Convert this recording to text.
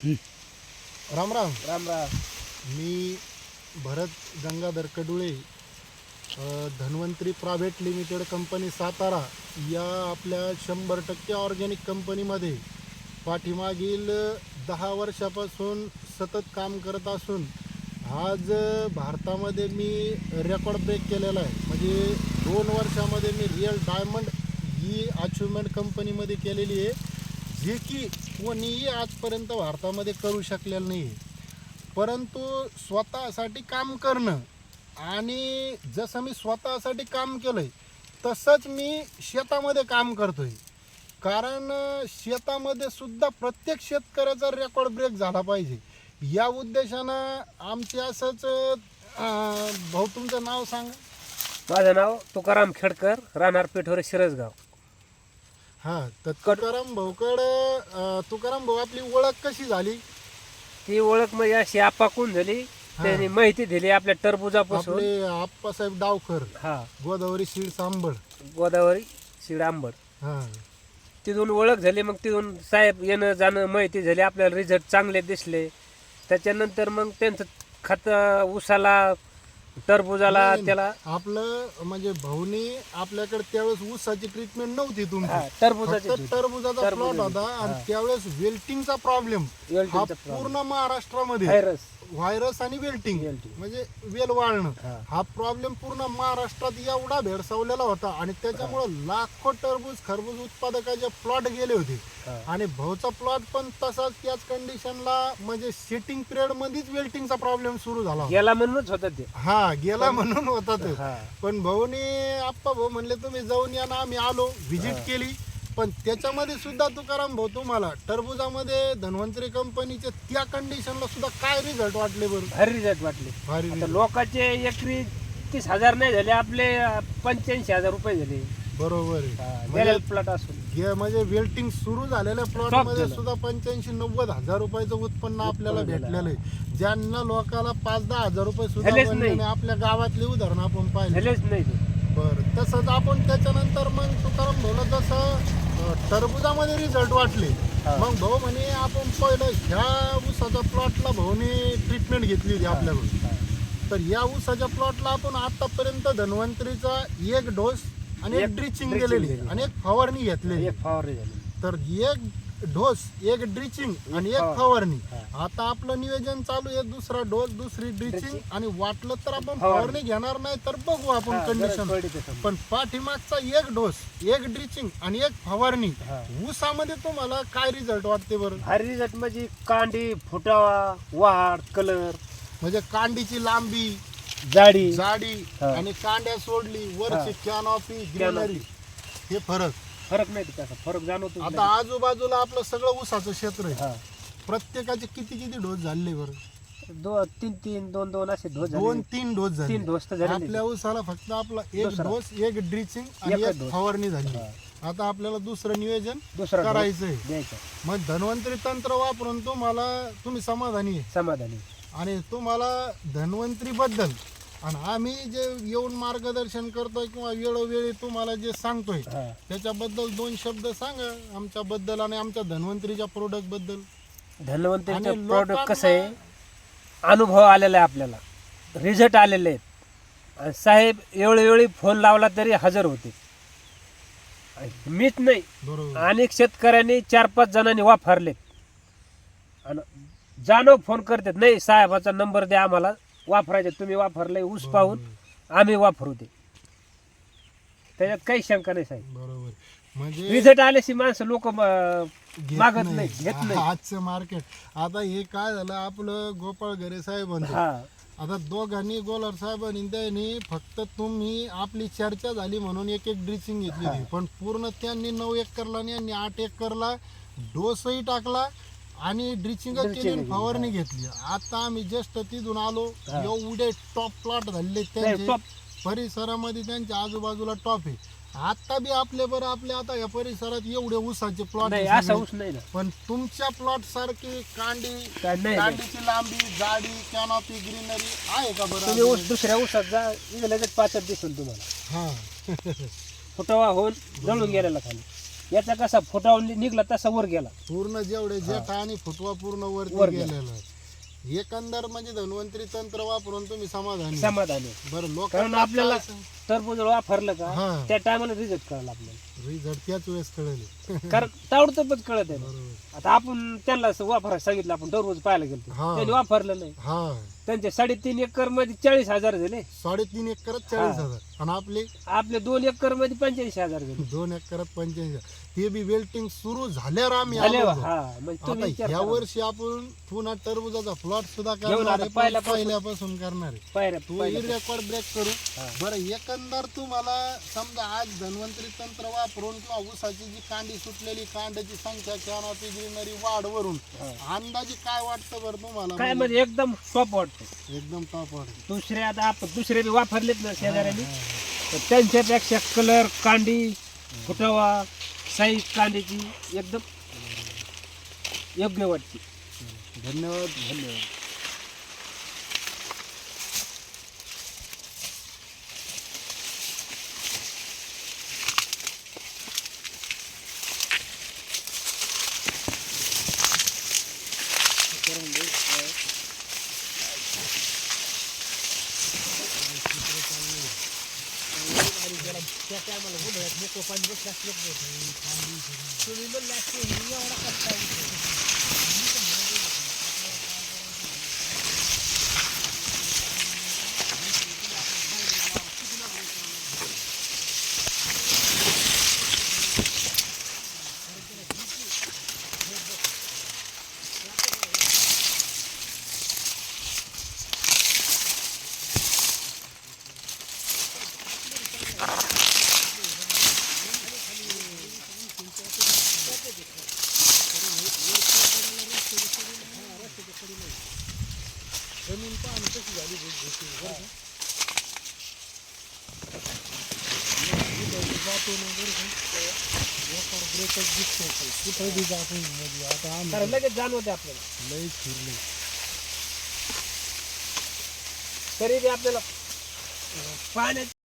राम राम. राम राम. मी Bharat Gangadhar Kadule, Dhanvantari private limited company Satara या आपल्या 100% ऑर्गॅनिक कंपनीमध्ये पाठीमागील 10 वर्षापासून सतत काम करत असून आज भारतामध्ये मी रेकॉर्ड ब्रेक केलेला आहे. म्हणजे 2 वर्षामध्ये मी रिअल डायमंड ही अचिव्हमेंट कंपनीमध्ये केलेली आहे, जे की कोणीही आजपर्यंत भारतामध्ये करू शकलेलं नाही आहे. परंतु स्वतःसाठी काम करणं आणि जसं मी स्वतःसाठी काम केलं आहे तसंच मी शेतामध्ये काम करतो आहे. कारण शेतामध्ये सुद्धा प्रत्येक शेतकऱ्याचा रेकॉर्ड ब्रेक झाला पाहिजे या उद्देशानं आमचे असंच भाऊ, तुमचं नाव सांगा. माझं नाव तुकाराम खेडकर, राहणार पेठोरे, शिरसगाव. हां, तर तुकाराम भाऊ, आपली ओळख कशी झाली? ती ओळख म्हणजे अशी आपाकून झाली. त्यांनी माहिती दिली आपल्या टरबुजापासून. आपले आप्पासाहेब डावकर, हा, गोदावरी सीड्स आंबड. गोदावरी सीड आंबड. हां, तिथून ओळख झाली. मग तिथून साहेब येणं जाणं माहिती झाली, आपल्याला रिझल्ट चांगले दिसले. त्याच्यानंतर मग त्यांचं खत उसाला, टरबुजाला, त्याला आपलं म्हणजे भाऊनी आपल्याकडे त्यावेळेस ऊसाची ट्रीटमेंट नव्हती तुमची, टरबुजाची फक्त टरबुजाचा प्लॉट होता. आणि त्यावेळेस वेल्टिंगचा प्रॉब्लेम हा पूर्ण महाराष्ट्रामध्ये, व्हायरस आणि वेल्टिंग म्हणजे वेल वाळणं, हा प्रॉब्लेम पूर्ण महाराष्ट्रात एवढा भेडसावलेला होता. आणि त्याच्यामुळे लाखो खरबूज उत्पादकाचे प्लॉट गेले होते. आणि भाऊचा प्लॉट पण तसाच त्याच कंडिशनला, म्हणजे सेटिंग पिरियड मध्येच वेल्टिंगचा प्रॉब्लेम सुरू झाला गेला म्हणूनच होता ते. हा, गेला म्हणून होता ते. पण भाऊने आप्पा भाऊ म्हणले तुम्ही जाऊन या ना. आम्ही आलो, व्हिजिट केली. पण त्याच्यामध्ये सुद्धा तुकाराम भाऊ, तुम्हाला टरबुजामध्ये धन्वंतरी कंपनीचे त्या कंडिशनला सुद्धा काय रिझल्ट वाटले? बरं, भारी रिझल्ट वाटले. भारी. लोकांचे एकरी 30,000 नाही झाले, आपले 85,000 रुपये झाले. बरोबर आहे. प्लॉट असून म्हणजे वेल्टिंग सुरू झालेल्या प्लॉट मध्ये सुद्धा 85-90 हजार रुपयाचं उत्पन्न आपल्याला भेटलेलं आहे. ज्यांना लोकांना 5-10 हजार रुपये सुद्धा आपल्या गावातले उदाहरण आपण पाहिले नाही. बरं, तसंच आपण त्याच्यानंतर मग तुकाराम भाऊला जसं टरबुजामध्ये रिझल्ट वाटले, मग भाऊ म्हणे आपण पहिलं ह्या ऊसाच्या प्लॉटला भाऊने ट्रीटमेंट घेतली होती आपल्याकडून. तर या ऊसाच्या प्लॉटला आपण आतापर्यंत धन्वंतरीचा 1 डोस आणि 1 ड्रिचिंग दिलेली आणि 1 फवारणी घेतलेली. तर 1 डोस, 1 ड्रिचिंग आणि 1 फवारणी. आता आपलं नियोजन चालू आहे 2रा डोस, 2री ड्रिचिंग, आणि वाटलं तर आपण फवारणी घेणार नाही तर बघू आपण कंडिशन. पण पाठीमागचा 1 डोस, 1 ड्रिचिंग आणि 1 फवारणी ऊसामध्ये तुम्हाला काय रिझल्ट वाटते? बरं, भारी रिझल्ट. म्हणजे कांडी, फुटावा, वाढ, कलर, म्हणजे कांडीची लांबी, जाडी आणि कांड्या सोडली, वरची कॅनॉपी, ग्रीनरी, हे फरक नाही. त्याचा फरक जाणवतो. आता आजूबाजूला आपलं सगळं ऊसाचं क्षेत्र आहे. प्रत्येकाचे किती डोस झाले? बरं, 2 असे डोस झाले. 2-3 डोस झाले. 3 डोस तर झाले. आपल्या ऊसाला फक्त आपला 1 डोस, 1 ड्रिचिंग आणि 1 फवारणी झाली. आता आपल्याला दुसरं नियोजन करायचंय. मग धन्वंतरी तंत्र वापरून तुम्ही समाधानी आहे. आणि तुम्हाला धन्वंतरी बद्दल आणि आम्ही जे येऊन मार्गदर्शन करतोय किंवा वेळोवेळी तुम्हाला जे सांगतोय त्याच्याबद्दल 2 शब्द सांगा आमच्याबद्दल आणि आमच्या धन्वंतरीच्या प्रोडक्ट बद्दल. धन्वंतरीचं प्रोडक्ट कसं आहे, अनुभव आलेला आहे आपल्याला, रिझल्ट आलेले आहेत. आणि साहेब वेळोवेळी फोन लावला तरी हजर होते. मीच नाही, अनेक शेतकऱ्यांनी 4-5 जणांनी वापरलेत. आणि जाणव फोन करतात, नाही साहेबाचा नंबर द्या आम्हाला, वापरायचे, तुम्ही वापरले ऊस पाहून आम्ही वापरू दे. त्याच्यात काही शंका नाही साहेब. बरोबर. म्हणजे रिझल्ट आल्याशी माणसं लोक मागत नाही, घेत नाही. आजचं मार्केट आता हे काय झालं, आपलं गोपाळ घरे साहेबांचं, आता दोघांनी गोलार साहेबांनी त्यांनी फक्त तुम्ही आपली चर्चा झाली म्हणून 1 ड्रिचिंग घेतली, पण पूर्ण त्यांनी 9 एकरला आणि यांनी 8 एकरला डोसही टाकला आणि ड्रिचिंग केली, फवारणी घेतली. आता आम्ही जस्ट तिथून आलो, एवढे टॉप प्लॉट झाले त्यांचे परिसरामध्ये, त्यांच्या आजूबाजूला टॉप आहे. आता बी आपल्या आता या परिसरात एवढे ऊसाचे प्लॉट, पण तुमच्या प्लॉट सारखी कांडीची लांबी, जाडी, कॅनॉपी, ग्रीनरी आहे का? बरं, दुसऱ्या ऊसात जा, लगेच पाचट दिसून तुम्हाला. हा, फुटावा होऊन जळून गेलेला खाली. याचा कसा फुटावून निघला तसा वर गेला. पूर्ण जेवढे जेठा आणि फुटवा पूर्ण वर वरती गेला. गेलेला आहे. एकंदर म्हणजे धन्वंतरी तंत्र वापरून तुम्ही समाधानी समाधानी. बरं कारण लोकांना आपल्याला टरबूज वापरलं का हा त्या टायमाला रिझल्ट कळलं आपल्याला. रिझल्ट त्याच वेळेस कळले. कारण तावडतोपच कळत आहे. बरोबर. आता आपण त्यांना वापरायला सांगितलं, आपण टरबूज पाहायला गेलो हा. त्यांनी वापरलं नाही. हा त्यांचे 3.5 एकर मध्ये 40,000 झाले. 3.5 एकरात 40,000 आणि आपले 2 एकर मध्ये 85,000 झाले. 2 एकरात 85,000. ते बी वेल्टिंग सुरू झाल्यावर आम्ही झाले आलो वा. होतो. हा म्हणजे तुम्ही आता विचार ह्या करा. वर्षी आपण पुन्हा टरबुजाचा प्लॉट सुद्धा घेऊन करणार आता आहे, पहिल्यापासून करणार आहे. पायऱ्या तो पायऱ्या. रेकॉर्ड ब्रेक करू. हा. बरं एकंदर तुम्हाला समजा आज धन्वंतरी तंत्र वापरून किंवा ऊसाची जी कांडी सुटलेली कांड्याची संख्या किंवा ग्रीनरी वाढवरून हा. अंदाजे काय वाटतं बरं तुम्हाला? काय म्हणजे एकदम सोप वाटतं. एकदम टॉप वाटत. दुसरे आता आपण दुसरे बी वापरलेत ना शेजाऱ्यांनी, तर त्यांच्यापेक्षा कलर, कांडी, फुटवा, साईज कांडीची एकदम योग्य वाटते. धन्यवाद. धन्यवाद. जमीन पण आम्ही कशी झाली बरं का? जातो ना बरं का? रेकॉर्ड ब्रेकच दिसतो कुठे बी जातो मध्ये. आता आम्ही कारण लगेच जाणवते आपल्याला. लई फिरले. तरी बी आपल्याला पाण्यात